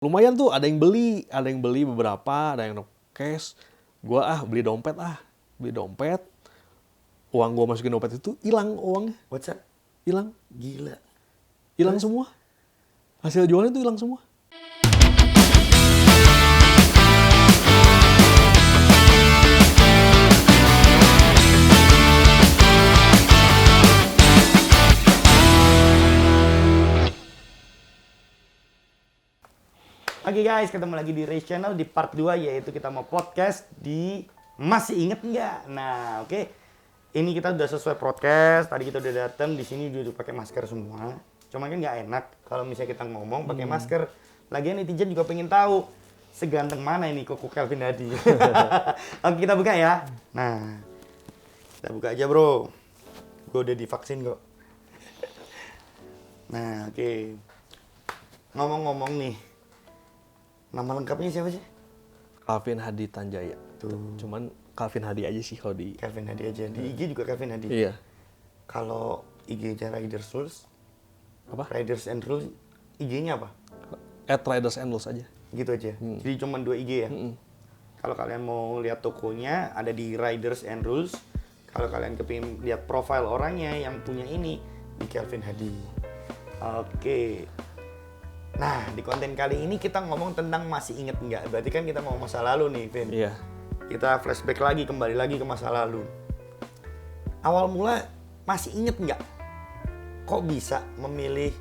Lumayan tuh, ada yang beli beberapa, ada yang cash. Gua beli dompet. Uang gua masukin dompet itu hilang uangnya. What's up? Hilang. Gila. Hilang semua. Hasil jualnya itu hilang semua. Oke guys, ketemu lagi di Race Channel di part 2, yaitu kita mau podcast di Masih Inget Nggak? Nah, oke. Ini kita udah sesuai podcast. Tadi kita udah datang di sini duduk pakai masker semua. Cuman kan nggak enak kalau misalnya kita ngomong pakai masker. Lagian netizen juga pengen tahu seganteng mana ini Koko Calvin Hadi. Oke, kita buka ya. Nah, kita buka aja bro. Gue udah divaksin kok. Nah, oke. Ngomong-ngomong nih, nama lengkapnya siapa sih? Calvin Hadi Tanjaya. Tuh. Cuman Calvin Hadi aja sih kalau di... Calvin Hadi aja. Di IG juga Calvin Hadi. Iya. Kalau IG-nya Riders Rules, Apa? Riders and Rules, IG-nya apa? @Riders and Rules aja. Gitu aja. Jadi cuma 2 IG ya. Kalau kalian mau lihat tokonya ada di Riders and Rules. Kalau kalian kepingin lihat profil orangnya yang punya ini di Calvin Hadi. Oke. Nah, di konten kali ini kita ngomong tentang masih inget nggak? Berarti kan kita mau masa lalu nih, Vin. Iya. Kita flashback lagi, kembali lagi ke masa lalu. Awal mula masih inget nggak? Kok bisa memilih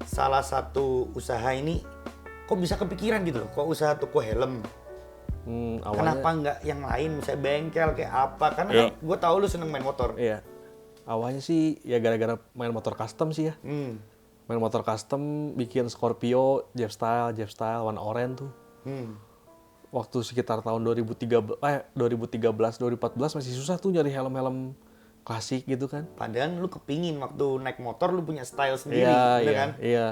salah satu usaha ini? Kok bisa kepikiran gitu loh? Kok usaha toko helm? Awalnya... Kenapa nggak yang lain? Misalnya bengkel kayak apa? Karena Iya. gue tahu lu seneng main motor. Iya. Awalnya sih ya gara-gara main motor custom sih ya. Main motor custom, bikin Scorpio, Jeff Style, warna oranye tuh. Waktu sekitar tahun 2013, 2014 masih susah tuh nyari helm-helm klasik gitu kan. Padahal lu kepingin waktu naik motor lu punya style sendiri, Iya, bener iya, kan? iya.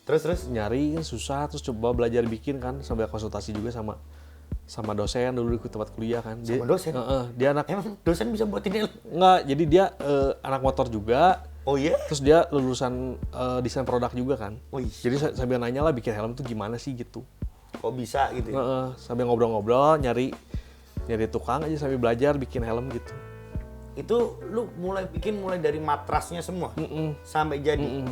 Terus? Nyari kan susah, terus coba belajar bikin kan, sambil konsultasi juga sama dosen dulu di tempat kuliah kan. Sama dosen? Dia anak... Emang dosen bisa buatin helm? Enggak, jadi dia anak motor juga. Oh iya? Terus dia lulusan desain produk juga kan. Wih. Jadi sambil nanya lah bikin helm tuh gimana sih gitu. Kok bisa gitu ya? Sambil ngobrol-ngobrol, nyari tukang aja sambil belajar bikin helm gitu. Itu lu mulai dari matrasnya semua? Sampai jadi?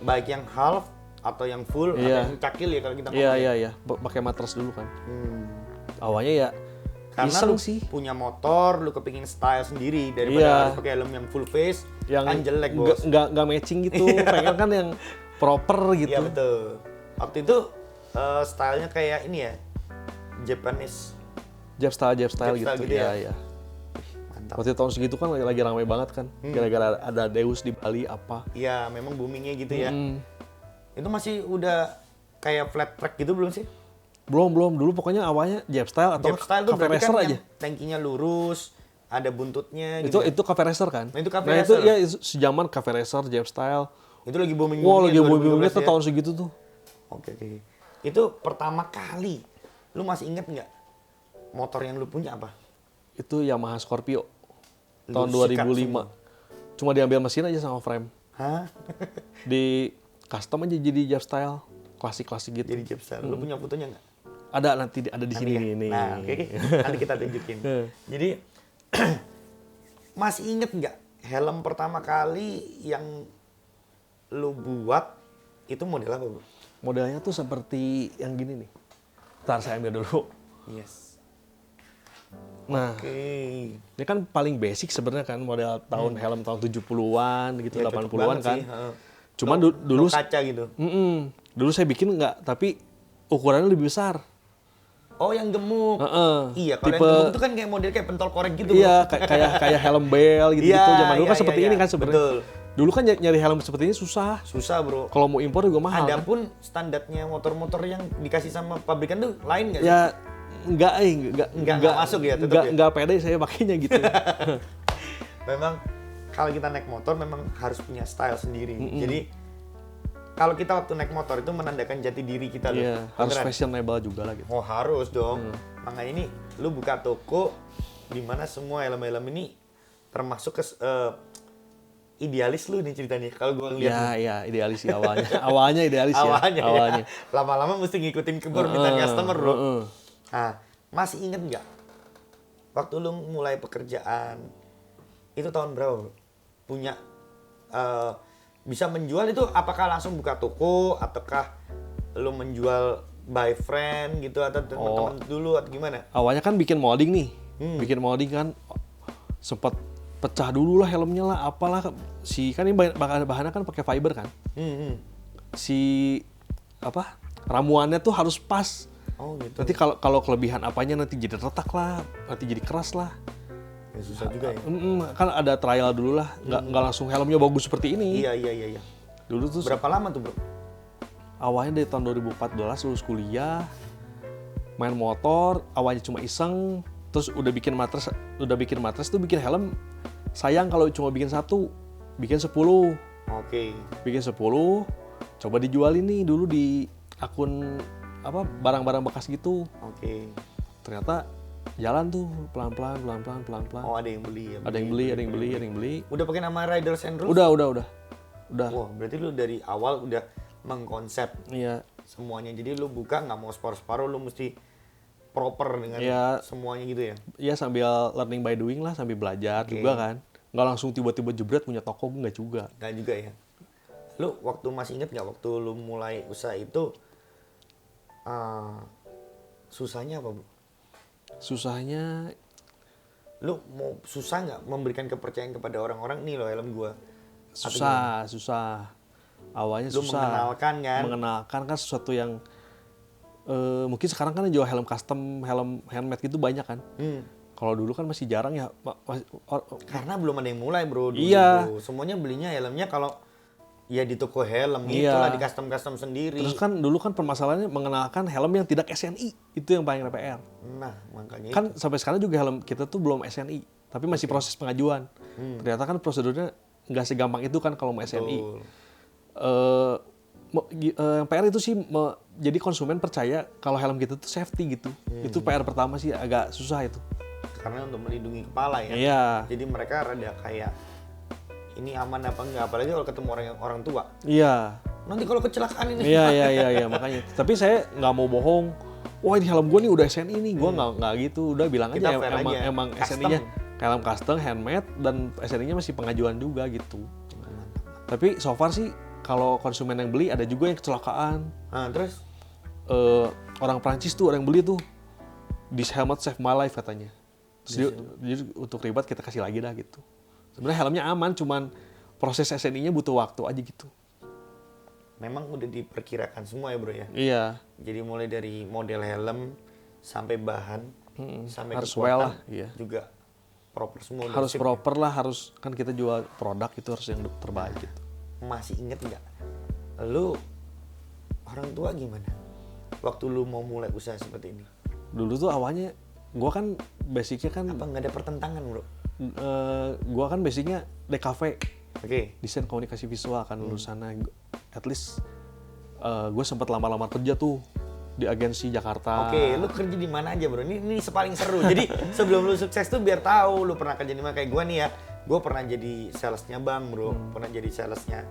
Baik yang half atau yang full atau Iya. yang cakil ya kalau kita ngomong. Iya. Pakai matras dulu kan. Awalnya ya Karena iseng lu sih. punya motor, lu kepingin style sendiri daripada Iya. harus pakai helm yang full face, Yang kan jelek bos. nggak matching gitu. Pengen kan yang proper gitu. Iya betul. Waktu itu stylenya kayak ini ya, Japanese. Jeff style Jeff style gitu. gitu ya? Iya. Mantap. Waktu tahun segitu kan lagi ramai banget kan. Gara-gara ada Deus di Bali apa. Iya, memang boomingnya gitu ya. Itu masih udah kayak flat track gitu belum sih? Belum. Dulu pokoknya awalnya Jeff style atau Jeep style tuh Cafe berarti Racer kan aja. yang tankinya lurus, ada buntutnya gitu. Itu Cafe Racer kan? Nah, itu Cafe itu Racer. ya sejaman Cafe Racer, Jeff style. Itu lagi booming. Wow, lagi 2012 booming-boomingnya tuh ya. tahun segitu tuh. Oke. Itu pertama kali, lu masih inget nggak motor yang lu punya apa? Itu Yamaha Scorpio Lu tahun sikat 2005. Cuma diambil mesin aja sama frame. Hah? Di custom aja jadi Jeff style, klasik-klasik gitu. Jadi Jeep style. Lu punya fotonya nggak? Ada nanti ada di sini Nanti ya? nih. Nah, oke. Nanti kita tunjukin. Jadi masih inget nggak helm pertama kali yang lu buat itu model apa, Bro? Modelnya tuh seperti yang gini nih. Ntar saya ambil dulu. Yes. Nah, Oke. ini kan paling basic sebenarnya kan model tahun helm tahun 70-an gitu, Ya, cocok 80-an banget kan. sih, heeh. Cuman No dulu kaca gitu. dulu saya bikin nggak, tapi ukurannya lebih besar. Oh, yang gemuk. Iya, kalau Tipe- yang gemuk itu kan kayak model kayak pentol korek gitu. Iya, Bro. kayak helm bel gitu. Iya, Zaman dulu kan iya, seperti iya, ini kan iya. sebenarnya. Betul. Dulu kan nyari helm seperti ini susah. Susah, Bro. Kalau mau impor juga mahal. Kan? Adapun standarnya motor-motor yang dikasih sama pabrikan tuh lain nggak sih? Ya enggak masuk ya, tetep ya? Enggak pede saya pakainya gitu. Memang kalau kita naik motor memang harus punya style sendiri. Jadi kalau kita waktu naik motor itu menandakan jati diri kita loh. Iya, harus Beneran. fashionable juga lah gitu. Oh, harus dong. Makanya ini lu buka toko di mana semua helm-helm ini termasuk ke idealis lu nih ceritanya. Kalau gue ngeliat. Ya, idealis sih awalnya. Awalnya idealis Awalnya. Awalnya. Lama-lama mesti ngikutin permintaan customer, bro. Nah, masih inget nggak? Waktu lu mulai pekerjaan, itu tahun berapa, bro? Punya, bisa menjual itu apakah langsung buka toko, ataukah lu menjual by friend gitu, atau teman-teman dulu, atau gimana? Awalnya kan bikin molding nih. Bikin molding kan, sempat pecah dulu lah helmnya lah, apalah. Kan ini bahannya kan pakai fiber kan. Ramuannya tuh harus pas. Oh gitu. Nanti kalau kelebihan apanya nanti jadi retak lah, nanti jadi keras lah. Ya, susah juga ya. Kan ada trial dulu lah, nggak langsung helmnya bagus seperti ini. Iya. Dulu tuh Berapa lama tuh, bro? awalnya dari tahun 2014 lulus kuliah, main motor, awalnya cuma iseng, terus udah bikin matras tuh bikin helm. Sayang kalau cuma bikin 1, bikin 10. Oke. Bikin 10, coba dijualin nih dulu di akun barang-barang bekas gitu. Oke. Ternyata jalan tuh pelan-pelan. Oh, ada yang beli ya. Ada yang beli. Udah pakai nama Riders and Rules? Udah. Wah, berarti lu dari awal udah mengkonsep Iya. semuanya. Jadi lu buka nggak mau separuh-separuh, lu mesti proper dengan semuanya gitu ya? Iya, sambil learning by doing lah, sambil belajar juga kan. Nggak langsung tiba-tiba jebret punya toko, nggak juga. Nggak juga ya? Lu waktu masih inget nggak waktu lu mulai usaha itu, susahnya apa, bro? Susahnya, Lu mau susah nggak memberikan kepercayaan kepada orang-orang, nih loh helm gua? susah. Awalnya Lu susah. mengenalkan kan sesuatu yang mungkin sekarang kan jual helm custom, helm handmade gitu banyak kan. Kalau dulu kan masih jarang ya. Karena belum ada yang mulai, bro. Dulu, Iya. bro. Semuanya belinya helmnya kalau ya di toko helm gitu lah, di custom sendiri. Terus kan dulu kan permasalahannya mengenalkan helm yang tidak SNI, itu yang paling PR. Nah, makanya Kan sampai sekarang juga helm kita tuh belum SNI, tapi masih proses pengajuan. Ternyata kan prosedurnya nggak segampang itu kan kalau mau SNI. Yang PR itu sih jadi konsumen percaya kalau helm kita tuh safety gitu. Itu PR pertama sih, agak susah itu. Karena untuk melindungi kepala ya. Iya. Jadi mereka rada kayak ini aman apa enggak, apalagi kalau ketemu orang tua. Iya. Nanti kalau kecelakaan ini. Iya makanya. Tapi saya nggak mau bohong. Wah, ini helm gue nih udah SNI nih. Gue nggak gitu. Udah bilang Kita aja fair emang SNI-nya helm custom, handmade, dan SNI-nya masih pengajuan juga gitu. Tapi so far sih kalau konsumen yang beli ada juga yang kecelakaan. Nah, terus? Orang Prancis tuh, orang yang beli tuh, "This helmet save my life," katanya. Terus jadi untuk ribet kita kasih lagi dah gitu. Sebenarnya helmnya aman, cuman proses SNI-nya butuh waktu aja gitu. Memang udah diperkirakan semua ya, bro ya? Iya. Jadi mulai dari model helm sampai bahan, sampai harus kekuatan, well lah, iya. juga proper semua. Harus proper lah, kan kita jual produk itu harus yang terbaik gitu. Masih inget nggak? Lu orang tua gimana? Waktu lu mau mulai usaha seperti ini? Dulu tuh awalnya, gua kan basicnya kan... Apa nggak ada pertentangan, bro? Gua kan basicnya DKV. Oke. Desain komunikasi visual kan lulusannya. At least gue sempat lamar-lamar kerja tuh di agensi Jakarta. Oke, lu kerja di mana aja, bro? Ini paling seru. Jadi sebelum lu sukses tuh biar tahu lu pernah kerja di mana. Kayak gue nih ya, gue pernah jadi salesnya bank, bro. Pernah jadi salesnya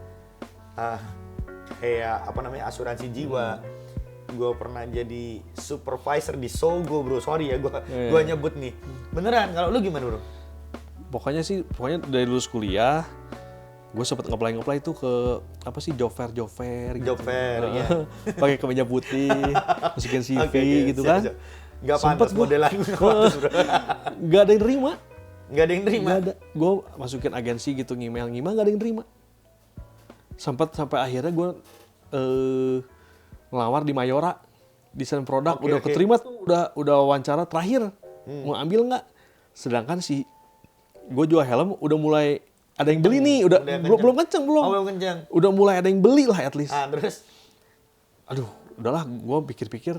kayak asuransi jiwa. Gue pernah jadi supervisor di Sogo, bro. Sorry ya, gue nyebut nih. Beneran, kalau lu gimana, bro? Pokoknya dari lulus kuliah, gue sempet ngeplay itu ke job fair gitu. Job fair, ya. Pakai kemeja putih, masukin CV gitu kan. Gak pantas modelan gue. Gak ada yang nerima. Gak ada yang nerima? Gak ada. Gue masukin agensi gitu, ngemail gak ada yang nerima. Sampai akhirnya gue ngelamar di Mayora, desain produk. Udah keterima tuh, udah wawancara terakhir. Mau ambil nggak? Sedangkan gue jual helm udah mulai ada yang beli nih, belum kenceng. Oh, belum kenceng. Udah mulai ada yang beli lah at least. Terus? Aduh, udahlah, gue pikir-pikir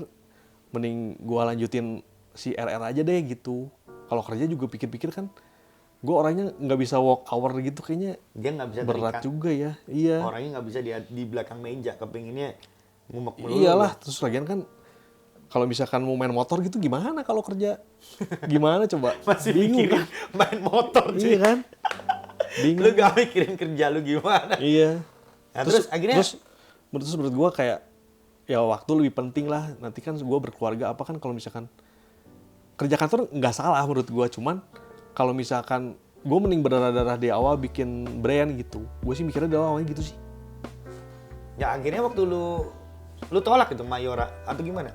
mending gue lanjutin si RR aja deh gitu. Kalau kerja juga pikir-pikir kan, gue orangnya nggak bisa walk hour gitu kayaknya. Dia nggak bisa berat terikat. Juga ya, iya. Orangnya nggak bisa di belakang meja, kepinginnya ngumek melulu. Iyalah, terus lagian kan kalau misalkan mau main motor gitu gimana kalau kerja? Gimana coba? Masih bingung mikirin kan? main motor, Iya kan? Bingung. Lu gak mikirin kerja lu gimana. Iya. Nah, terus akhirnya terus menurut gue kayak ya waktu lebih penting lah. Nanti kan gue berkeluarga apa kan kalau misalkan kerja kantor nggak salah menurut gue, cuman kalau misalkan gue mending berdarah-darah di awal bikin brand gitu. Gue sih mikirnya dari awalnya gitu sih. ya akhirnya waktu lu tolak itu Mayora atau gimana?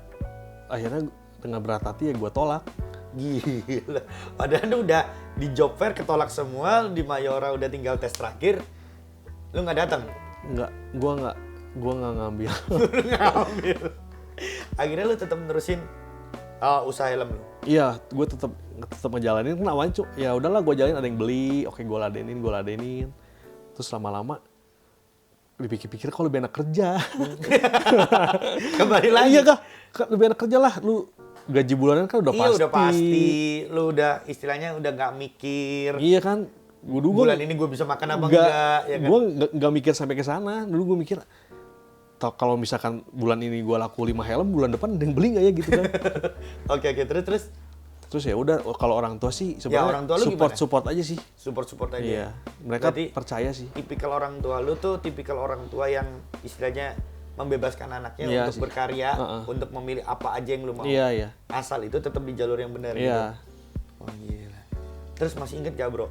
Akhirnya dengan berat hati ya gue tolak. Gila. Padahal lu udah di job fair ketolak semua, di Mayora udah tinggal tes terakhir. Lu nggak datang? Gue nggak ngambil. Lu ngambil. Akhirnya lu tetap nerusin usaha helm lu. Iya, gue tetap ngejalanin. Kan awalnya ya udahlah gue jalanin, ada yang beli, oke gue ladenin. Terus lama-lama dipikir-pikir kalau lebih enak kerja. Kembali lagi. Iya kah? Lebih enak kerja lah. Lu gaji bulanan kan udah Iya pasti. udah pasti. Lu udah istilahnya udah nggak mikir. Iya kan? Bulan ini gue bisa makan apa enggak? Ya kan? Gue nggak mikir sampai ke sana. Dulu gue mikir, kalau misalkan bulan ini gue laku 5 helm, bulan depan ada yang beli nggak ya gitu kan? Oke terus. Terus ya udah, kalau orang tua sih Ya, orang tua lu support aja sih. Support aja. Iya, mereka Berarti percaya sih. tipikal orang tua lu tuh tipikal orang tua yang istilahnya membebaskan anaknya Iya untuk sih. berkarya, untuk memilih apa aja yang lu mau. Iya. Asal itu tetap di jalur yang benar. Iya. Gitu. Oh gila. Terus masih inget gak bro?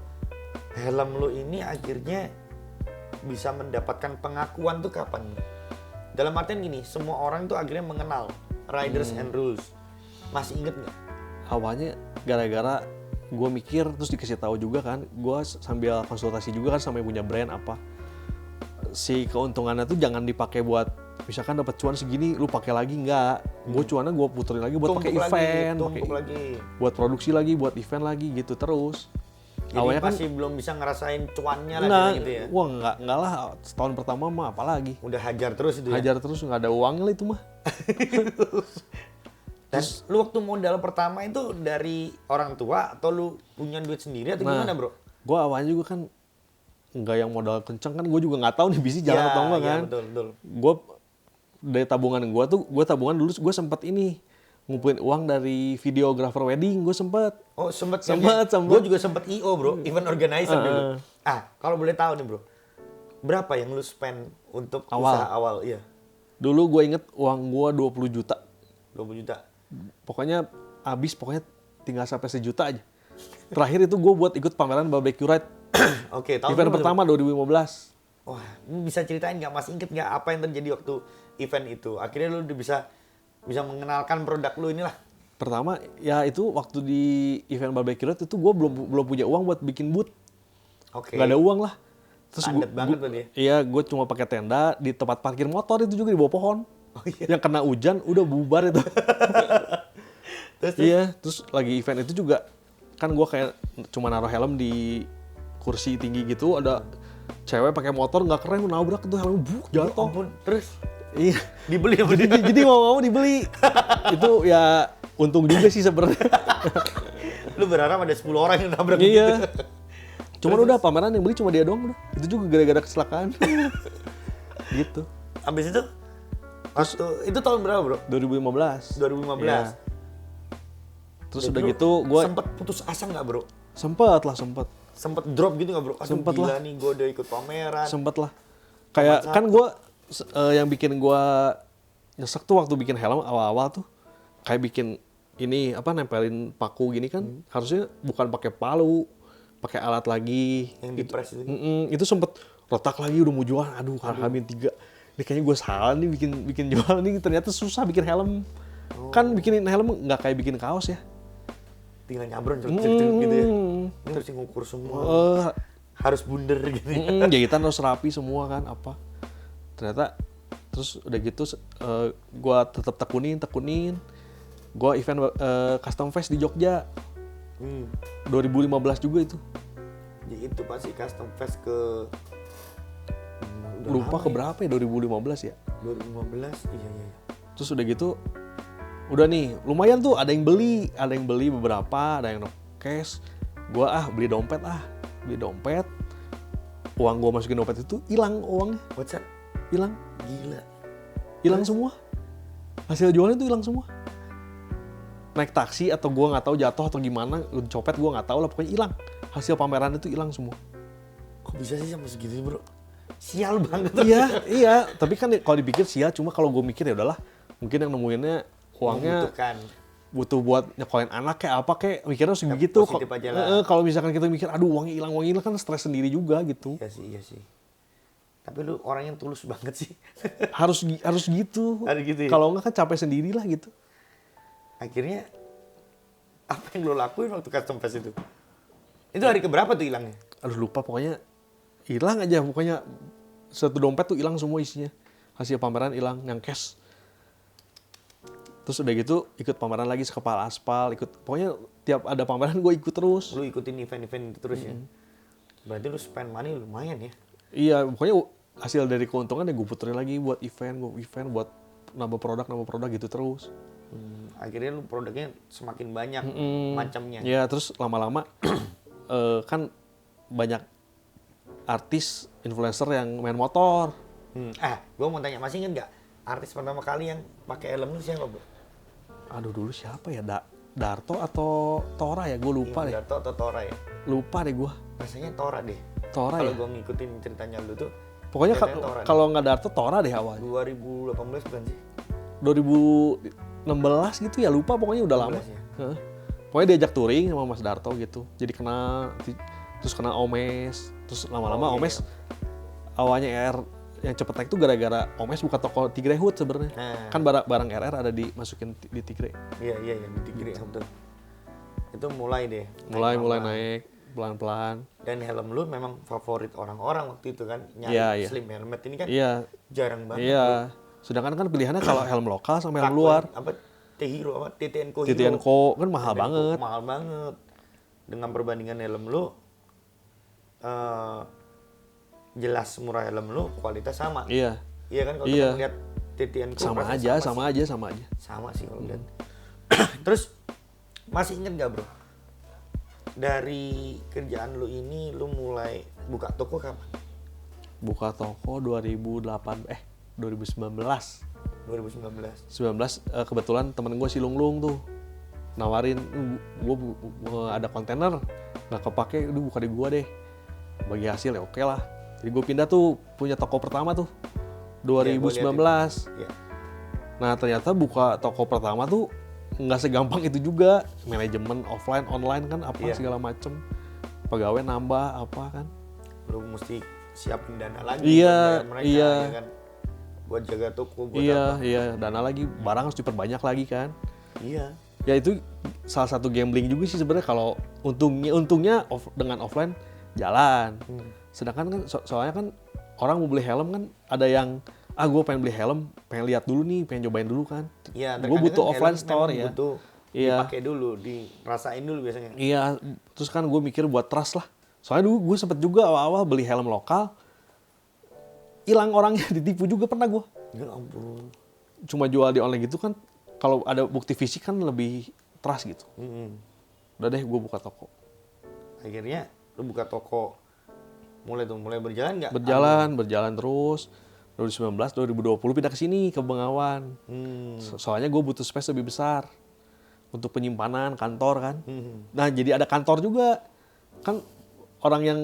Helm lu ini akhirnya bisa mendapatkan pengakuan tuh kapan? Dalam artian gini, semua orang tuh akhirnya mengenal Riders and Rules. Masih inget nggak? Awalnya gara-gara gue mikir, terus dikasih tahu juga kan, gue sambil konsultasi juga kan sama yang punya brand apa. Si keuntungannya tuh jangan dipakai buat misalkan dapat cuan segini, lu pakai lagi nggak? Gue cuannya gue puterin lagi buat pakai event, buat produksi lagi, buat event lagi gitu terus. Jadi awalnya kan masih belum bisa ngerasain cuannya lah gitu ya? Wah nggak lah, setahun pertama mah apalagi. Udah hajar terus itu ya? Hajar terus, nggak ada uangnya lah itu mah. Dan lu waktu modal pertama itu dari orang tua atau lu punya duit sendiri atau gimana bro? Gue awalnya juga kan nggak yang modal kencang kan, gue juga nggak tahu nih bisnis jalan atau enggak kan. Betul. Gue dari tabungan gue tabungan dulu gue sempat ini ngumpulin uang dari videographer wedding, gue sempet. Oh sempet. Gue juga sempet IO bro, event organizer dulu. Kalau boleh tahu nih bro, berapa yang lu spend untuk usaha awal? Iya. Dulu gue inget uang gue 20 juta. 20 juta? Pokoknya tinggal sampai 1 juta aja. Terakhir itu gue buat ikut pameran barbecue ride. Oke, tahun event pertama 2015. Wah, bisa ceritain nggak? Masih inget nggak apa yang terjadi waktu event itu? Akhirnya lu udah bisa mengenalkan produk lu inilah. Pertama ya itu waktu di event barbecue ride itu gue belum punya uang buat bikin booth. Oke. Nggak ada uang lah. Terus Padat banget berarti ya? Iya, gue cuma pakai tenda di tempat parkir motor itu juga di bawah pohon. Oh, iya. Yang kena hujan udah bubar itu. Terus lagi event itu juga kan gue kayak cuma naruh helm di kursi tinggi gitu, ada cewek pakai motor nggak keren, nabrak tuh helm jatuh. Ampun, terus iya, dibeli apa jadi mau dibeli. Itu ya untung juga sih sebenarnya. Lu berharap ada 10 orang yang nabrak iya. Cuman udah pameran yang beli cuma dia doang udah. Itu juga gara-gara kecelakaan. Gitu. Habis itu itu tahun berapa, Bro? 2015. 2015. Iya. Terus udah gitu gue sempet putus asa nggak, Bro? Sempet drop gitu nggak, Bro? Aduh, sempet gila lah. nih gue udah ikut pameran. Sempet lah. Kayak kan gue yang bikin gue nyesek tuh waktu bikin helm awal-awal tuh kayak bikin ini nempelin paku gini kan harusnya bukan pakai palu, pakai alat lagi. Yang dipres itu. Itu sempet retak lagi udah mau jual. Aduh. H-3. Ini kayaknya gue salah nih bikin jual nih, ternyata susah bikin helm. Kan bikinin helm nggak kayak bikin kaos ya. Tinggal nyabron celik-celik gitu ya. Ini harus ngukur semua. Harus bunder gitu ya. Jahitan harus rapi semua kan apa. Ternyata terus udah gitu gue tetap tekunin. Gue event custom fest di Jogja. 2015 juga itu. Ya itu pasti custom fest ke lupa ke berapa ya, 2015 ya? 2015, iya. Terus udah gitu, udah nih, lumayan tuh ada yang beli beberapa, ada yang cash. Gua beli dompet. Uang gua masukin dompet itu hilang uangnya. What's up? Hilang. Gila. Hilang semua. Hasil jualnya itu hilang semua. Naik taksi atau gua nggak tahu jatuh atau gimana, copet gua nggak tahu lah, pokoknya hilang. Hasil pameran itu hilang semua. Kok bisa sih sampai segitu bro? Sial banget. Iya. Tapi kan kalau dipikir sial, cuma kalau gue mikir ya udahlah. Mungkin yang nemuinnya uangnya Membutuhkan. butuh buat nyekolin anak kayak apa kayak mikirnya harus Ya, begitu. positif aja lah. Kalau misalkan kita mikir, aduh uangnya hilang kan stres sendiri juga gitu. Iya sih. Tapi lu orang yang tulus banget sih. harus gitu. Harus gitu ya? Kalau enggak kan capek sendiri lah gitu. Akhirnya apa yang lo lakuin waktu custom fest itu? Itu hari keberapa tuh hilangnya? Aduh lupa pokoknya hilang aja pokoknya satu dompet tuh hilang semua isinya. Hasil pameran hilang yang cash. Terus udah gitu ikut pameran lagi sekepal aspal, pokoknya tiap ada pameran gue ikut terus. Lu ikutin event-event itu terus ya? Berarti lu spend money lumayan ya? Iya, pokoknya hasil dari keuntungan ya gue puterin lagi buat event buat nambah produk gitu terus. Akhirnya lu produknya semakin banyak macamnya. Iya, terus lama-lama kan banyak artis, influencer yang main motor. Gue mau tanya, masih inget nggak artis pertama kali yang pakai helm lu siapa bro? Aduh dulu siapa ya? Darto atau Tora ya? Gue lupa deh. Darto atau Tora ya? Lupa deh gue. Rasanya Tora deh. Tora Kalau ya? gue ngikutin ceritanya lu tuh, Pokoknya kelihatannya Tora deh. kalau nggak Darto, Tora deh awalnya. 2018 bukan sih? 2016 gitu ya, lupa pokoknya udah lama. 16 ya? Heeh. Pokoknya diajak touring sama Mas Darto gitu. Jadi terus kena Omes. Terus lama-lama Oh, iya. Omes awalnya RR yang cepet naik tuh gara-gara Omes buka toko Tigre Hood sebenarnya. Nah. Kan barang RR ada dimasukin di Tigre. Iya, di Tigre betul. Itu mulai deh. Mulai pelan-pelan. naik pelan-pelan. Dan helm lu memang favorit orang-orang waktu itu kan. Nyari Iya. slim helmet ini kan Iya. jarang banget. Iya. Sedangkan kan pilihannya kalau helm lokal sama helm Takut, luar. Apa T-Hero apa TTNco Hero. TTNco kan mahal TTNco banget. Mahal banget. Dengan perbandingan helm lu jelas murah helm lu, kualitas sama. Iya. Iya kan kalau Iya. kita lihat TTNco Sama rasanya aja. sama sih kalau lihat. Terus masih inget gak bro? Dari kerjaan lu ini lu mulai buka toko kapan? Buka toko 2019. 2019. 19 kebetulan temen gue si Lunglung tuh nawarin gue ada kontainer nggak kepake, buka di gue deh, bagi hasil ya oke lah. Jadi gue pindah tuh punya toko pertama tuh 2019. Iya. Nah ternyata buka toko pertama tuh nggak segampang itu juga, manajemen offline online kan apa Iya. segala macem, pegawai nambah apa kan. Lu mesti siapin dana lagi Iya, buat bayar mereka, iya. ya kan? Buat jaga toko, buat apa? Iya, dana lagi, barang harus diperbanyak lagi kan. Iya. Ya itu salah satu gambling juga sih sebenarnya. Kalau untungnya dengan offline jalan. Sedangkan kan soalnya kan orang mau beli helm kan ada yang gue pengen beli helm, pengen lihat dulu nih, pengen cobain dulu kan. Iya, Gue butuh terkadang offline helm store memang ya. Butuh Iya. dipakai dulu, dirasain dulu biasanya. Iya, terus kan gue mikir buat trust lah. Soalnya dulu gue sempet juga awal-awal beli helm lokal, hilang orangnya, ditipu juga pernah gue. Ya ampun. Cuma jual di online gitu kan, kalau ada bukti fisik kan lebih trust gitu. Udah deh gue buka toko. Akhirnya lu buka toko, mulai berjalan nggak? Berjalan terus. 2019, 2020 pindah ke sini, ke Bengawan. Soalnya gue butuh space lebih besar untuk penyimpanan kantor kan. Nah jadi ada kantor juga. Kan orang yang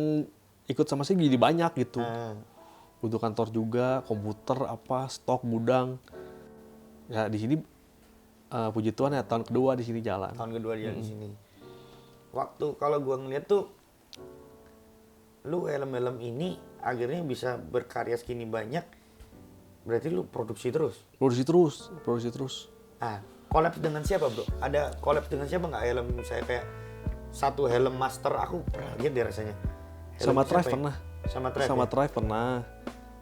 ikut sama saya jadi banyak gitu. Butuh kantor juga, komputer, apa, stok, gudang. Ya di sini puji Tuhan ya tahun kedua di sini jalan. Tahun kedua dia di sini. Waktu kalau gua ngeliat tuh, lu helm-helm ini akhirnya bisa berkarya segini banyak. Berarti lu produksi terus. Produksi terus. Collab dengan siapa bro? Ada collab dengan siapa nggak helm saya kayak satu helm master aku pernah lihat deh rasanya. Helm Sama siapa Tribe ya? pernah. Sama Tribe. Sama Ya? Tribe pernah.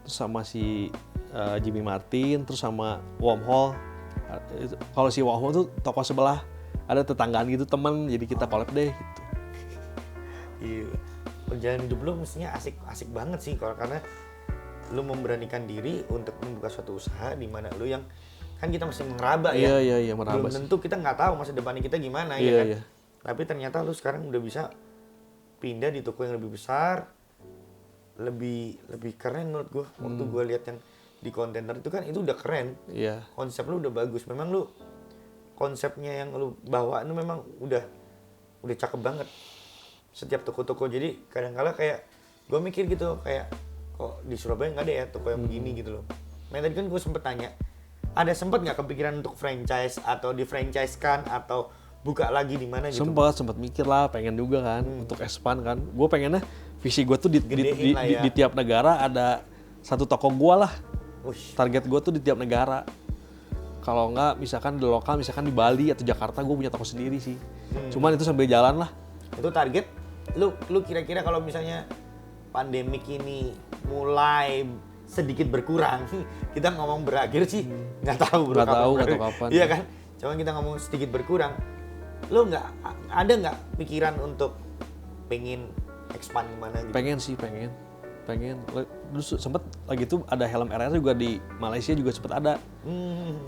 Terus sama si Jimmy Martin, terus sama Wormhole. Kalau si Wormhole tuh toko sebelah, ada tetanggaan gitu teman, jadi kita collab deh gitu. Iya. Perjalanan hidup lu mestinya asik banget sih karena lu memberanikan diri untuk membuka suatu usaha di mana lu yang kan kita masih meraba ya. Iya, meraba Belum sih. tentu kita nggak tahu masa depannya kita gimana ya Iya, kan. iya. Tapi ternyata lu sekarang udah bisa pindah di toko yang lebih besar, lebih keren menurut gua. Waktu gua lihat yang di kontainer itu kan itu udah keren. Iya. Konsep lu udah bagus. Memang lu konsepnya yang lu bawa itu memang udah cakep banget. Setiap toko-toko jadi kadang-kala kayak gue mikir gitu kayak kok di Surabaya nggak ada ya toko yang begini gitu loh. Nah tadi kan gue sempet tanya, ada sempet nggak kepikiran untuk franchise atau di franchise-kan atau buka lagi di mana gitu? Sempet mikir lah, pengen juga kan untuk expand kan. Gue pengennya visi gue tuh Gedein lah ya. di tiap negara ada satu toko gue lah. Ush. Target gue tuh di tiap negara. Kalau nggak misalkan di lokal, misalkan di Bali atau Jakarta gue punya toko sendiri sih. Cuman itu sambil jalan lah. Itu target lu kira-kira kalau misalnya pandemik ini mulai sedikit berkurang, kita ngomong berakhir sih nggak tahu bro, Nggak tahu kapan. Iya kan, cuman kita ngomong sedikit berkurang, lu ada nggak pikiran untuk pengen expand kemana gitu? Pengen sih, pengen. Dulu sempet lagi tuh ada helm RR juga di Malaysia juga sempet ada.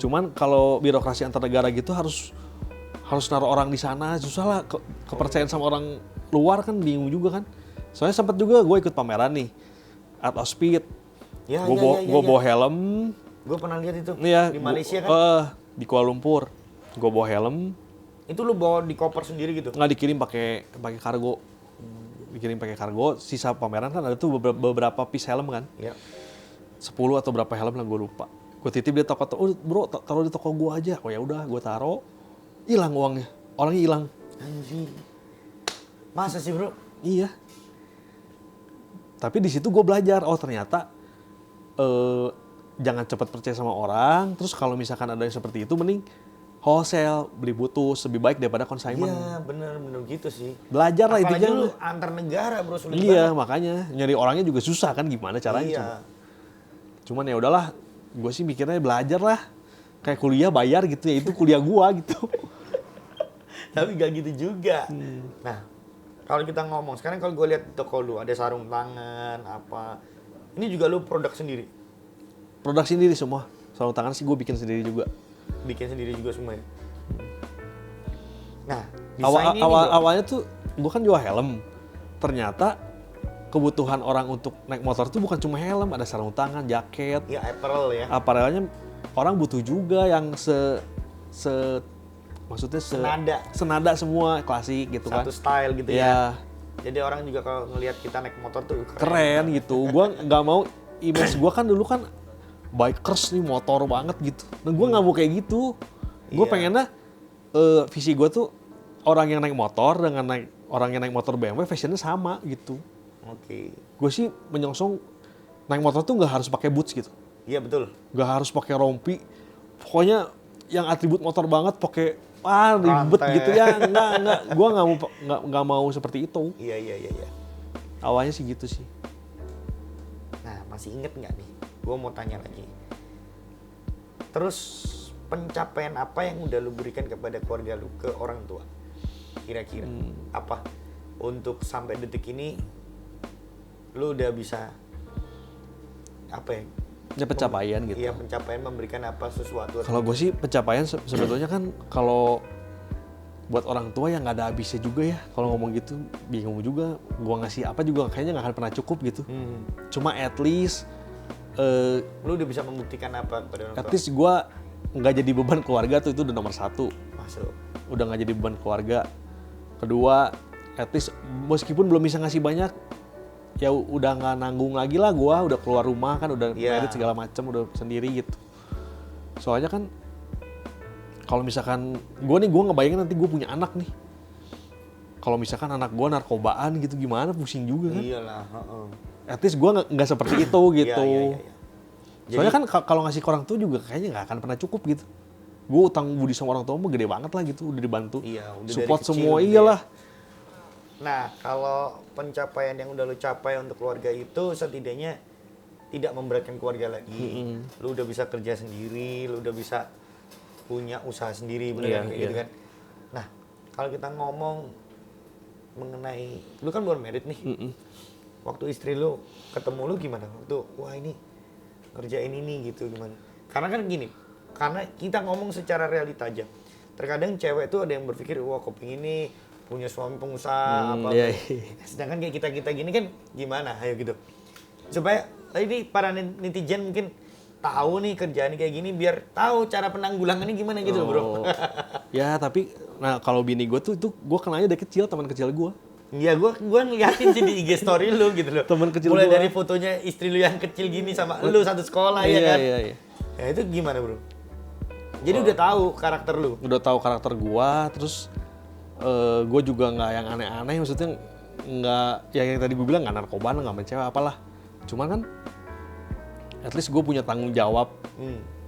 Cuman kalau birokrasi antar negara gitu harus naruh orang di sana, susah lah. Kepercayaan sama orang luar kan bingung juga kan. Soalnya sempet juga gue ikut pameran nih, Art of Speed. Ya, Gue bawa helm. Gue pernah lihat itu Iya, di Malaysia kan. Di Kuala Lumpur. Gue bawa helm. Itu lu bawa di koper sendiri gitu? Nggak dikirim pakai kargo. Dikirim pakai kargo. Sisa pameran kan ada tuh beberapa piece helm kan. Iya. 10 atau berapa helm lah gue lupa. Gue titip di toko, oh bro taruh di toko gue aja. Oh ya udah, gue taruh. Hilang uangnya, orangnya hilang. Anjir. Masa sih bro? Iya. Tapi di situ gue belajar, oh ternyata jangan cepat percaya sama orang. Terus kalau misalkan ada yang seperti itu, mending wholesale, beli putus, lebih baik daripada consignment. Iya bener gitu sih. Belajar lah Apalagi intinya. lu antar negara bro, sulit Iya, banget. makanya nyari orangnya juga susah kan, gimana caranya. Iya. Cuman ya udahlah, gue sih mikirnya belajar lah. Kayak kuliah bayar gitu ya, itu kuliah gua gitu. Tapi gak gitu juga. Nah, kalau kita ngomong, sekarang kalau gue lihat toko lu, ada sarung tangan, apa. Ini juga lu produk sendiri? Produk sendiri semua. Sarung tangan sih gue bikin sendiri juga. Bikin sendiri juga semua ya? Nah, desain ini Awalnya tuh gue kan jual helm. Ternyata kebutuhan orang untuk naik motor tuh bukan cuma helm, ada sarung tangan, jaket. ya apparel ya. Apparelnya orang butuh juga yang maksudnya senada semua, klasik gitu kan. Satu style gitu ya. Jadi orang juga kalau ngelihat kita naik motor tuh Keren gitu. Gua nggak mau image gua kan dulu kan bikers nih, motor banget gitu. Nah gua nggak mau kayak gitu. Gua Iya. pengennya visi gua tuh orang yang naik motor dengan orang yang naik motor BMW fashionnya sama gitu. Oke. Gue sih menyongsong naik motor tuh nggak harus pakai boots gitu. Iya betul. Nggak harus pakai rompi. Pokoknya yang atribut motor banget pakai ribet Rantai. gitu ya. Enggak. Gua nggak mau seperti itu. Iya. Awalnya sih gitu sih. Nah, masih inget nggak nih? Gue mau tanya lagi. Terus pencapaian apa yang udah lu berikan kepada keluarga lu, ke orang tua? Kira-kira apa? Untuk sampai detik ini lu udah bisa apa ya? Ya pencapaian gitu. Iya, pencapaian memberikan apa sesuatu. Kalau gue sih pencapaian sebetulnya kan kalau buat orang tua yang nggak ada habisnya juga ya. Kalau ngomong gitu bingung juga. Gue ngasih apa juga kayaknya nggak akan pernah cukup gitu. Cuma at least Lu udah bisa membuktikan apa kepada orang tua? gue nggak jadi beban keluarga tuh, itu udah nomor 1. Masuk. Udah nggak jadi beban keluarga. Kedua, at least meskipun belum bisa ngasih banyak, ya udah nggak nanggung lagi lah gue, udah keluar rumah kan, udah Iya. married segala macam, udah sendiri gitu. Soalnya kan kalau misalkan gue ngebayangin nanti gue punya anak nih. Kalau misalkan anak gue narkobaan gitu gimana, pusing juga kan. Iyalah, heeh. At least gue nggak seperti itu gitu. Iya. Soalnya kan kalau ngasih ke orang tua juga kayaknya nggak akan pernah cukup gitu. Gue utang budi sama orang tua mah gede banget lah gitu, udah dibantu. Iya, udah support dari kecil semua, gitu iyalah. Nah, kalau pencapaian yang udah lu capai untuk keluarga itu setidaknya tidak memberatkan keluarga lagi. Lu udah bisa kerja sendiri, lu udah bisa punya usaha sendiri, bener Iya, kan? Kayak iya. gitu kan. Nah, kalau kita ngomong mengenai, lu kan baru married nih. Waktu istri lu ketemu lu gimana? Waktu, wah ini kerjain ini gitu gimana? Karena kan gini, karena kita ngomong secara realita aja. Terkadang cewek tuh ada yang berpikir, wah kepingin ini punya suami pengusaha apa. Iya. Sedangkan kayak kita gini kan gimana? Ayo gitu. Supaya ini para netizen mungkin tahu nih kerjaan kayak gini biar tahu cara penanggulangannya gimana gitu, Bro. Ya tapi, nah kalau bini gue tuh itu gue kenalnya dari kecil, teman kecil gue. Iya, gua ngeliatin sih di IG story lu gitu loh. Temen kecil mulai gua. dari fotonya istri lu yang kecil gini sama lu satu sekolah ya kan. Iya. Ya itu gimana, Bro? Jadi udah tahu karakter lu. Udah tahu karakter gua, terus gua juga nggak yang aneh-aneh, maksudnya nggak yang tadi gue bilang nggak narkoba, nggak mencewek apalah. Cuman kan at least gue punya tanggung jawab.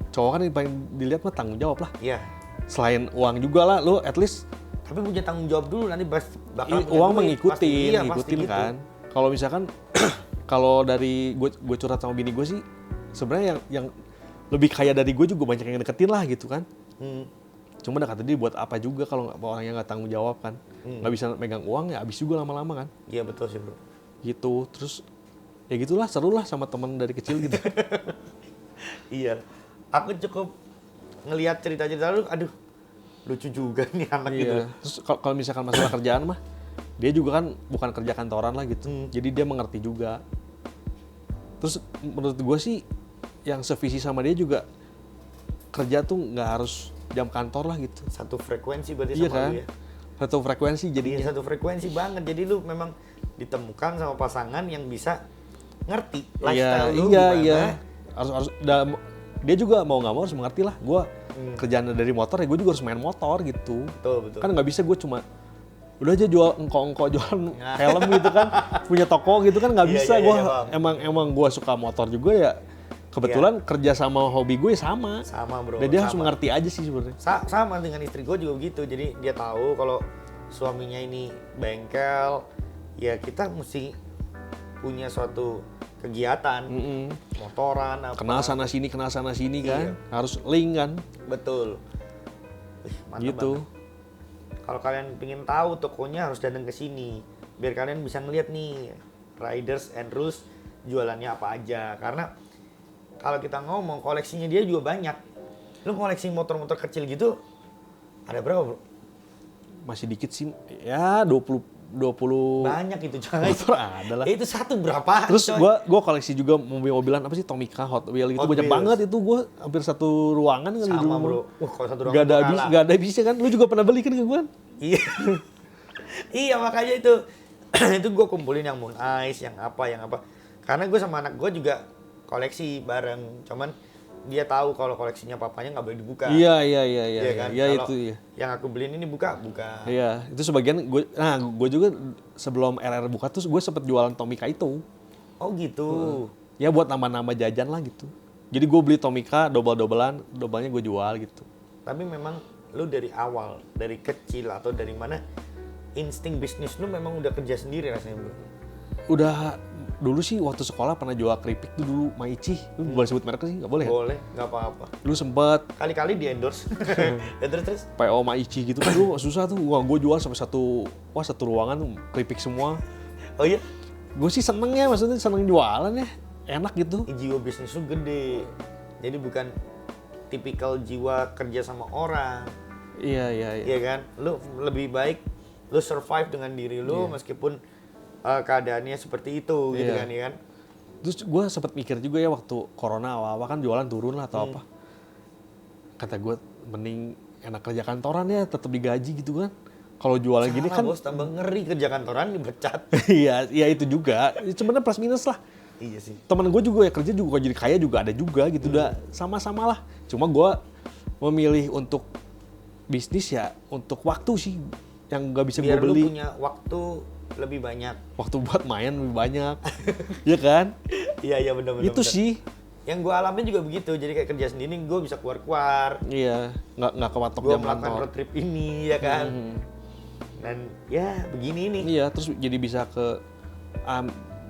Cowok kan yang paling dilihat mah tanggung jawab lah. Iya. Selain uang juga lah, lu at least Tapi punya tanggung jawab dulu, nanti bakal punya uang duit. mengikutin, Pasti ngikutin gitu. kan. Kalau misalkan kalau dari gue curhat sama bini gue sih, sebenarnya yang lebih kaya dari gue juga banyak yang deketin lah gitu kan. Cuma udah kata dia buat apa juga kalau orangnya nggak tanggung jawab kan, nggak bisa megang uang ya habis juga lama-lama kan. Iya betul sih, Bro. Gitu, terus ya gitulah, seru lah sama teman dari kecil gitu. Iya. Aku cukup ngelihat cerita-cerita lu, aduh, lucu juga nih anak gitu. Iya. Terus kalau misalkan masalah kerjaan mah, dia juga kan bukan kerja kantoran lah gitu. Jadi dia mengerti juga. Terus menurut gue sih yang sevisi sama dia juga kerja tuh nggak harus jam kantor lah gitu. Satu frekuensi berarti Iya sama kan? lu ya. Satu frekuensi Iya, jadinya. satu frekuensi banget. Jadi lu memang ditemukan sama pasangan yang bisa ngerti lifestyle lu gimana. Iya. Harus dia juga mau nggak mau harus mengerti lah. Gue kerjaan dari motor ya gue juga harus main motor gitu. Betul. Kan nggak bisa gue cuma udah aja jual engko jualan helm gitu kan, punya toko gitu kan nggak Iya, bisa. iya, Gue iya, emang gue suka motor juga ya. Kebetulan kerja sama hobi gue sama. Sama, Bro. Dan dia harus sama. mengerti aja sih sebenarnya. Sama dengan istri gue juga begitu. Jadi dia tahu kalau suaminya ini bengkel, ya kita mesti punya suatu kegiatan, motoran apa. Kenal sana sini kan, Iya. harus link kan, Betul. Mantap gitu. banget. Kalau kalian pengen tahu tokonya harus datang ke sini, biar kalian bisa ngeliat nih Riders and Rules jualannya apa aja. Karena kalau kita ngomong koleksinya dia juga banyak. Lu koleksi motor-motor kecil gitu ada berapa, Bro? Masih dikit sih, ya 20 Banyak itu, coy. motor ada lah. Itu satu berapa? Terus coy? gue koleksi juga mobil-mobilan apa sih, Tomica, Hot Wheels gitu, Hot banyak Wheels. banget itu. Gue hampir satu ruangan kan di Sama, rumah. Bro. Kalau satu ruangan Gak ada gua habis, kalah. gak ada habisnya kan. Lu juga pernah beli kan ke gue? Iya. Iya, makanya itu itu gue kumpulin yang Moon Ice, yang apa. Karena gue sama anak gue juga koleksi bareng. Cuman dia tahu kalau koleksinya papanya nggak boleh dibuka. Iya kan? iya Kalau itu iya. yang aku beliin ini buka. Iya, itu sebagian gue juga sebelum RR buka tuh gue sempet jualan Tomica itu. Oh gitu. Ya buat nama-nama jajan lah gitu. Jadi gue beli Tomica dobelnya gue jual gitu. Tapi memang lu dari awal, dari kecil atau dari mana, insting bisnis lu memang udah kerja sendiri rasanya, Bro. Udah dulu sih waktu sekolah pernah jual keripik tuh dulu, Maici. Lu boleh sebut merek sih? Nggak boleh kan? Boleh, nggak apa-apa. Lu sempet Kali-kali di endorse. Ya, terus. PO Maici gitu kan, dulu susah tuh. Wah, gue jual sampai satu ruangan tuh keripik semua. Oh iya? Gue sih seneng ya, maksudnya seneng jualan ya. Enak gitu. Jiwa bisnis lu gede. Jadi bukan tipikal jiwa kerja sama orang. Iya. Iya kan? Lu lebih baik lu survive dengan diri lu meskipun keadaannya seperti itu gitu Iya. kan, ya kan? Terus gue sempet mikir juga ya waktu corona awal-awal kan jualan turun lah atau apa. Kata gue mending enak kerja kantoran ya, tetap digaji gitu kan. Kalau jualan gini Salah, kan bos, tambah ngeri kerja kantoran dipecat. iya itu juga. Sebenarnya plus minus lah. Iya sih. Temen gue juga ya kerja juga jadi kaya juga ada juga gitu, udah sama-sama lah. Cuma gue memilih untuk bisnis ya untuk waktu sih yang nggak bisa gue Biar lu beli. punya waktu lebih banyak. Waktu buat main lebih banyak, ya kan? Iya benar. Itu sih. Yang gue alamin juga begitu. Jadi kayak kerja sendiri gue bisa keluar. Iya, nggak kewatok Gue jam melakukan kantor. road trip ini ya kan. Dan ya begini nih. Iya, terus jadi bisa ke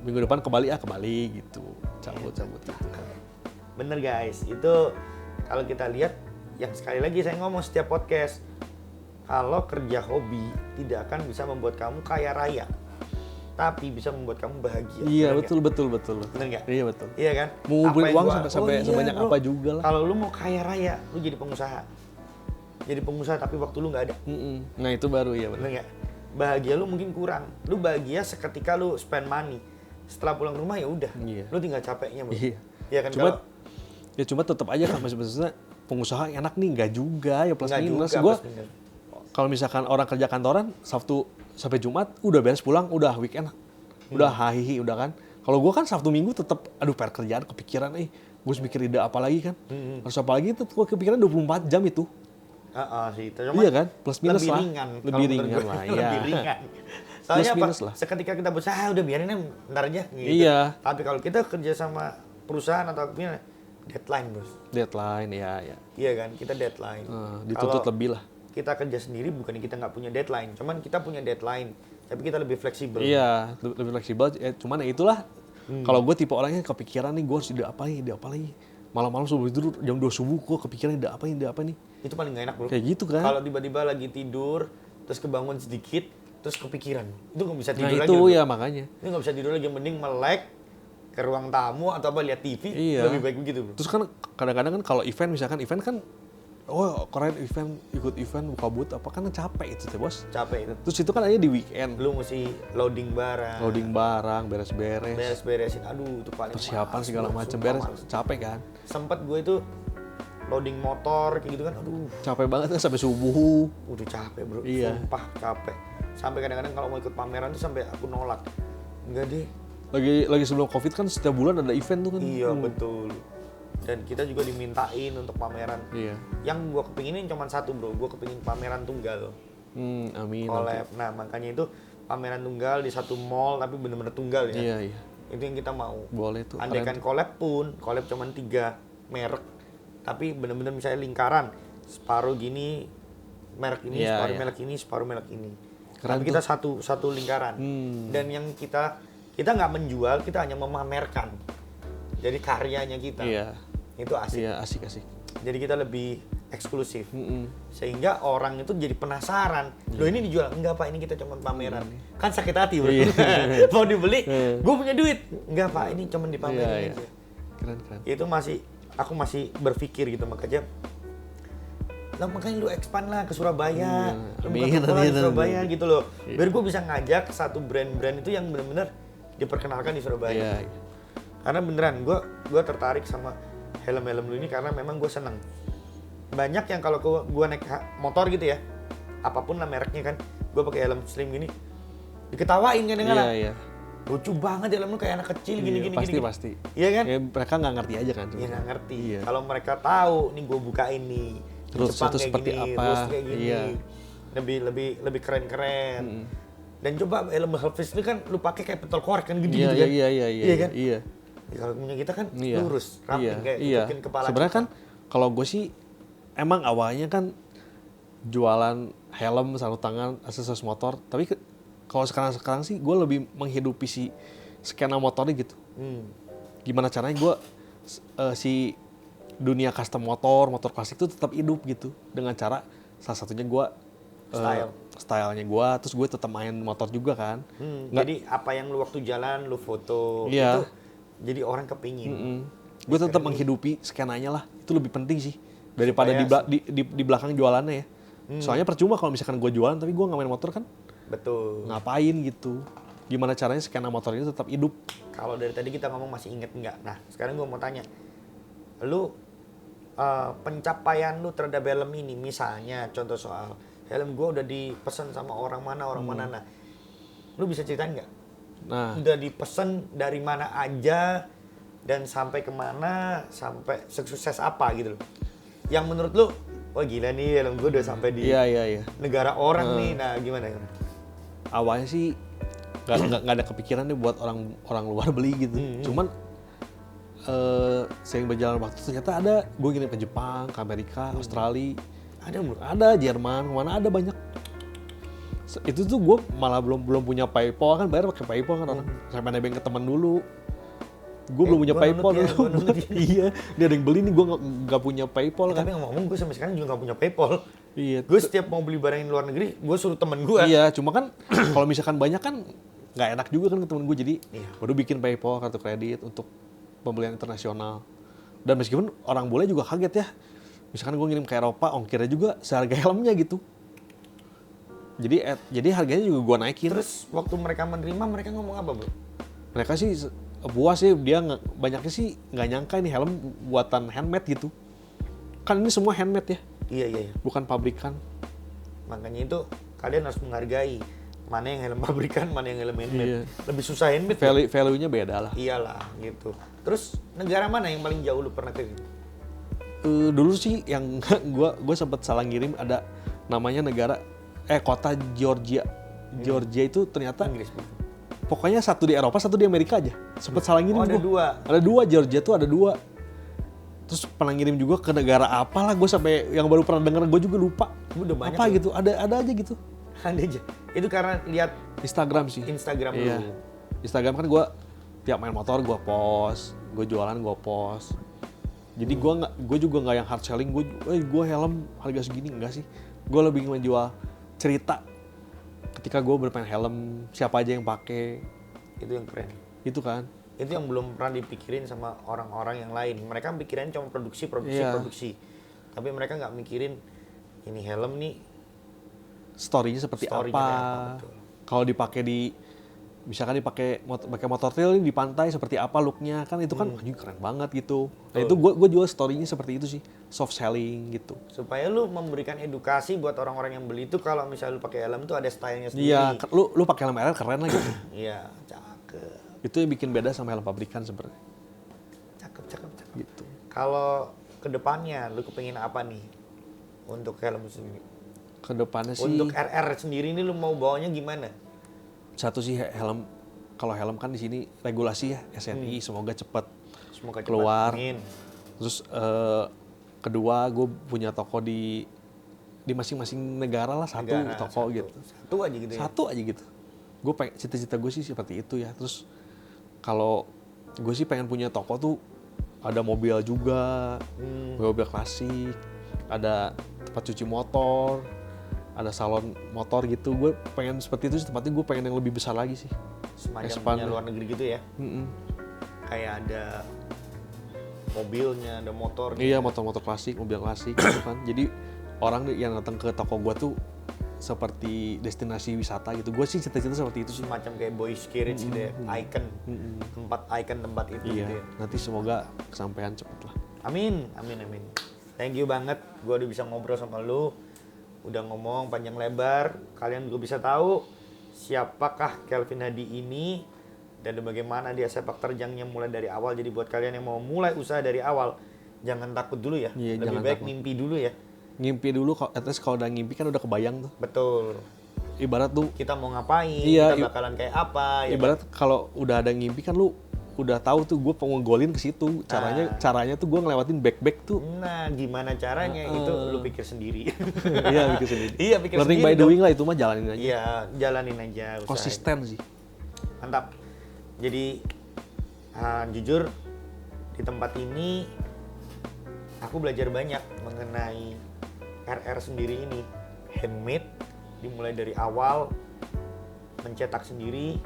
minggu depan kembali gitu, cabut gitu. Bener guys, itu kalau kita lihat, yang sekali lagi saya ngomong setiap podcast, kalau kerja hobi tidak akan bisa membuat kamu kaya raya, tapi bisa membuat kamu bahagia. Iya, Bener betul. nggak? Bener nggak? Iya betul. Iya kan? Mau ngumpulin Apa yang uang gua- sampai iya, sebanyak bro. apa juga lah. Kalau lu mau kaya raya, lu jadi pengusaha. Jadi pengusaha tapi waktu lu nggak ada. Nah itu baru ya benar. Bener nggak? Bahagia lu mungkin kurang. Lu bahagia seketika lu spend money. Setelah pulang rumah ya udah. Iya. Lu tinggal capeknya, Bro. Iya. Iya kan? Cuma tetap aja kan maksudnya pengusaha enak nih, nggak juga ya plus Nggak minus. juga Gue plus minus. kalau misalkan orang kerja kantoran sampai Jumat udah beres pulang, udah weekend, udah hahihi, udah kan. Kalau gue kan Sabtu Minggu tetap, aduh PR kerjaan kepikiran, gue harus mikir ide apa lagi kan. Harus apa lagi itu, gue kepikiran 24 jam itu. Sih. Iya kan, plus minus lebih lah. Ringan, lebih ringan lah, iya. Lebih ringan. Soalnya Plus minus apa? lah. Seketika kita bosan, udah biarin ntar aja. Gitu. Iya. Tapi kalau kita kerja sama perusahaan atau gimana, deadline bos. Deadline, ya. Iya kan, kita deadline. Dituntut Kalau lebih lah. kita kerja sendiri bukan kita nggak punya deadline, cuman kita punya deadline, tapi kita lebih fleksibel. Iya, lebih fleksibel. Cuman ya itulah. Kalau gue tipe orangnya kepikiran nih, gue harus ide apa lagi. Malam-malam sebelum tidur jam 2 subuh gue kepikiran ide apa nih. Itu paling gak enak bro. Kayak gitu kan. Kalau tiba-tiba lagi tidur, terus kebangun sedikit, terus kepikiran. Itu nggak bisa tidur Nah lagi. itu bro. ya makanya. Itu nggak bisa tidur lagi, mending melek ke ruang tamu atau apa lihat TV, Iya. lebih baik begitu bro. Terus kan kadang-kadang kan kalau event misalkan kan keren event, ikut event buka booth apa kan capek itu teh bos. Capek itu. Terus itu kan aja di weekend. Lu mesti loading barang, Beres-beres. beres-beresin. Aduh, itu paling Persiapan males, segala bro. macam Sumpah beres, males. capek kan. Sempet gue itu loading motor kayak gitu kan, aduh, Capek banget kan sampai subuh. udah capek bro. Iya. Sumpah capek. Sampai kadang-kadang kalau mau ikut pameran tuh sampai aku nolak. Enggak deh. Lagi sebelum Covid kan setiap bulan ada event tuh kan. Iya betul. Dan kita juga dimintain untuk pameran. Iya. Yang gue kepinginin cuma satu bro, gue kepingin pameran tunggal. Amin. Collab. Nah makanya itu pameran tunggal di satu mall tapi bener-bener tunggal ya. Iya. Itu yang kita mau. Boleh tuh. Andaikan collab pun, collab cuma 3 merek. Tapi bener-bener misalnya lingkaran. Separuh gini, merek ini, Iya, separuh iya. merek ini, separuh merek ini. Keren Tapi kita satu lingkaran. Dan yang kita nggak menjual, kita hanya memamerkan. Jadi karyanya kita. Iya. Itu asik. Iya, asik. Jadi kita lebih eksklusif. Sehingga orang itu jadi penasaran. Loh ini dijual? Enggak pak, ini kita cuma pameran. Kan sakit hati bro. Iya. Mau dibeli, gue punya duit. Enggak pak, ini cuma dipamerin Iya. aja. Keren. Itu aku masih berpikir gitu makanya. Lah makanya lu expand lah ke Surabaya. Lu buka toko lah di Surabaya gitu loh. Biar gue bisa ngajak satu brand-brand itu yang benar-benar diperkenalkan di Surabaya. Iya. Karena beneran gue tertarik sama helm-helm lu ini karena memang gue seneng. Banyak yang kalau gue naik motor gitu ya, apapun lah mereknya kan, gue pakai helm slim gini, diketawain kan dengan Iya. lucu banget helm lu kayak anak kecil gini. Pasti. Iya kan? Ya, mereka nggak ngerti aja kan. Iya nggak ngerti. Iya. Kalau mereka tahu, nih gue bukain nih, di Terus Jepang itu kayak seperti gini, apa? terus kayak gini, Iya. lebih keren-keren. Dan coba helm Helmfist itu kan lu pakai kayak pentol korek kan gede gitu kan? Iya. Iya kan? Iya. Ya, kalau punya kita kan Iya. lurus, rapi kayak tutupin kepala. Sebenarnya kita. kan kalau gue sih emang awalnya kan jualan helm, sarung tangan, aksesoris motor. Tapi kalau sekarang sih gue lebih menghidupi si skena motornya gitu. Gimana caranya gue si dunia custom motor klasik itu tetap hidup gitu dengan cara salah satunya gue stylenya gue, terus gue tetap main motor juga kan. Jadi apa yang lu waktu jalan lu foto Iya. itu jadi orang kepingin. Gue tetap menghidupi skenanya lah, itu lebih penting sih daripada di belakang jualannya ya. Soalnya percuma kalau misalkan gue jualan tapi gue nggak main motor kan. Betul. Ngapain gitu? Gimana caranya skena motor ini tetap hidup? Kalau dari tadi kita ngomong masih inget nggak? Nah sekarang gue mau tanya, lu pencapaian lu terhadap helm ini, misalnya contoh soal helm gue udah dipesan sama orang mana. Nah, lu bisa ceritain nggak? Nah, Udah dipesan dari mana aja dan sampai kemana, sampai sukses apa gitu loh. Yang menurut lu, wah gila nih helm gue udah sampai di iya. negara orang nih. Nah gimana? Awalnya sih nggak ada kepikiran nih buat orang luar beli gitu. Cuman sering berjalan waktu ternyata ada, gue ngirim ke Jepang, ke Amerika, Australia, ada Jerman, mana ada banyak. Itu tuh gue malah belum punya PayPal kan, bayar pakai PayPal kan orang. Sampai nebeng ke teman dulu. Gue belum punya PayPal dulu. Iya, dia ada yang beli nih, gue nggak punya PayPal kan. Tapi ngomong gue sampai sekarang juga nggak punya PayPal. Iya. Gue setiap mau beli barang di luar negeri, gue suruh temen gue. Iya, cuma kan kalau misalkan banyak kan nggak enak juga kan ke temen gue, jadi baru bikin PayPal, kartu kredit untuk pembelian internasional. Dan meskipun orang bule juga kaget ya, misalkan gue ngirim ke Eropa, ongkirnya juga seharga helmnya gitu. Jadi harganya juga gue naikin. Terus waktu mereka menerima, mereka ngomong apa bro? Mereka sih puas sih, dia banyaknya sih nggak nyangka ini helm buatan handmade gitu. Kan ini semua handmade ya, Iya. bukan pabrikan. Makanya itu kalian harus menghargai mana yang helm pabrikan, mana yang helm handmade. Iya. Lebih susah handmade. Value-nya beda lah. Iyalah gitu. Terus negara mana yang paling jauh lu pernah ke? Dulu sih yang gue sempat salah ngirim ada namanya kota Georgia. Georgia itu ternyata Inggris. pokoknya satu di Eropa, satu di Amerika aja. Sempat salah ngirim ada gua. 2. Ada 2, Georgia tuh ada 2. Terus pernah ngirim juga ke negara apalah, gue sampai yang baru pernah denger gue juga lupa. Udah banyak apa gitu, ada aja gitu. Ada aja. Itu karena lihat Instagram sih. Instagram Iya. dulu. Instagram kan gue tiap main motor gue post, gue jualan gue post. Jadi gue juga nggak yang hard selling, gue helm harga segini, enggak sih. Gue lebih menjual cerita. Ketika gue bermain helm, siapa aja yang pakai, Itu yang keren. itu kan. Itu yang belum pernah dipikirin sama orang-orang yang lain. Mereka mikirin cuma produksi. Iya. Tapi mereka nggak mikirin ini helm nih Story-nya seperti Story-nya apa. kayak apa, betul. Kalau dipakai misalkan pakai motor trail di pantai seperti apa looknya, kan itu kan anjing keren banget gitu. Nah itu gue jual story-nya seperti itu sih, soft selling gitu. supaya lu memberikan edukasi buat orang-orang yang beli itu kalau misalnya lu pakai helm tuh ada stylenya sendiri. Iya, lu pakai helm RR keren lah gitu. Iya, cakep. Itu yang bikin beda sama helm pabrikan sebenarnya. Cakep. Gitu. Kalau kedepannya lu kepengin apa nih untuk helm sendiri? Kedepannya sih Untuk RR sendiri ini lu mau bawanya gimana? satu sih helm, kalau helm kan di sini regulasi ya SNI, semoga cepat Semoga cepat. keluar. Amin. Terus kedua gue punya toko di masing-masing negara lah, satu Negara, toko satu. gitu. Satu aja gitu ya. Satu aja gitu. Gue cita-cita gue sih seperti itu ya. Terus kalau gue sih pengen punya toko tuh ada mobil juga, mobil klasik, ada tempat cuci motor, ada salon motor gitu. Gue pengen seperti itu sih tempatnya. Gue pengen yang lebih besar lagi sih. Semacam Expand. punya luar negeri gitu ya. Kayak ada mobilnya, ada motor. Iya, motor-motor klasik, mobil klasik gitu kan. Jadi orang yang datang ke toko gue tuh seperti destinasi wisata gitu. Gue sih cita-cita seperti itu sih. Semacam kayak Boys Carriage gitu ya. Icon. Tempat itu Iya, gitu ya. nanti semoga kesampaian cepet lah. Amin. Thank you banget. Gue udah bisa ngobrol sama lu. Udah ngomong panjang lebar. Kalian juga bisa tahu siapakah Kelvin Hadi ini dan bagaimana dia sepak terjangnya mulai dari awal. Jadi buat kalian yang mau mulai usaha dari awal, jangan takut dulu ya. Iya, Lebih jangan baik takut. mimpi dulu ya. Ngimpi dulu, at least kalau udah ngimpi kan udah kebayang tuh. Betul. Ibarat tuh, Kita mau ngapain, Iya, kita bakalan kayak apa. Ya ibarat kalau udah ada ngimpi kan lu udah tahu tuh gue mau ngegolin ke situ. Caranya tuh gue ngelewatin back tuh. Nah, gimana caranya itu lu pikir sendiri. Iya, pikir sendiri. Iya, pikir Learning sendiri by doing lah, itu mah jalanin aja. Iya, jalanin aja. usahain. Konsisten sih. Mantap. Jadi jujur di tempat ini aku belajar banyak mengenai RR sendiri ini. Handmade, dimulai dari awal, mencetak sendiri,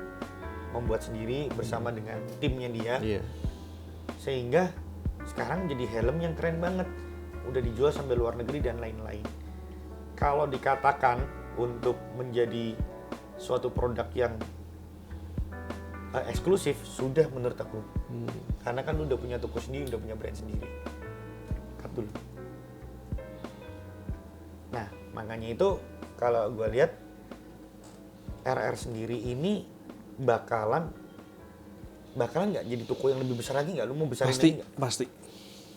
membuat sendiri bersama dengan timnya dia. Iya. Sehingga sekarang jadi helm yang keren banget. Udah dijual sampai luar negeri dan lain-lain. Kalau dikatakan untuk menjadi suatu produk yang eksklusif, sudah menurut aku. Karena kan lu udah punya toko sendiri, udah punya brand sendiri. Cut dulu. Nah, makanya itu kalau gue lihat RR sendiri ini bakalan nggak jadi toko yang lebih besar lagi nggak? Lu mau besarin lagi nggak?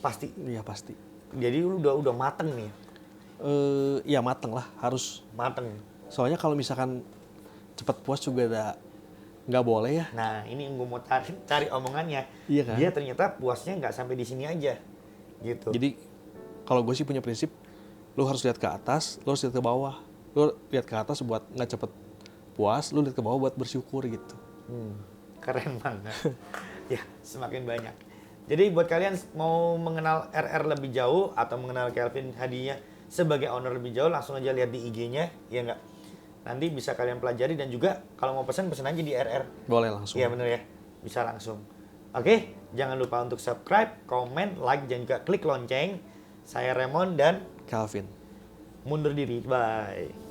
Pasti. Iya pasti. Jadi lu udah mateng nih. Ya mateng lah, harus. Mateng. Soalnya kalau misalkan cepat puas juga nggak boleh ya. Nah, ini yang gue mau cari omongannya. Iya kan? Dia ternyata puasnya nggak sampai di sini aja. Gitu. Jadi kalau gue sih punya prinsip, lu harus lihat ke atas, lu harus lihat ke bawah. Lu lihat ke atas buat nggak cepet puas, lu lihat ke bawah buat bersyukur gitu. Keren banget. Ya, semakin banyak. Jadi buat kalian mau mengenal RR lebih jauh atau mengenal Kelvin Hadinya sebagai owner lebih jauh, langsung aja lihat di IG-nya, ya nggak? Nanti bisa kalian pelajari dan juga kalau mau pesan aja di RR. Boleh langsung. Iya bener ya, bisa langsung. Oke, jangan lupa untuk subscribe, komen, like, dan juga klik lonceng. Saya Raymond dan Kelvin. mundur diri. Bye.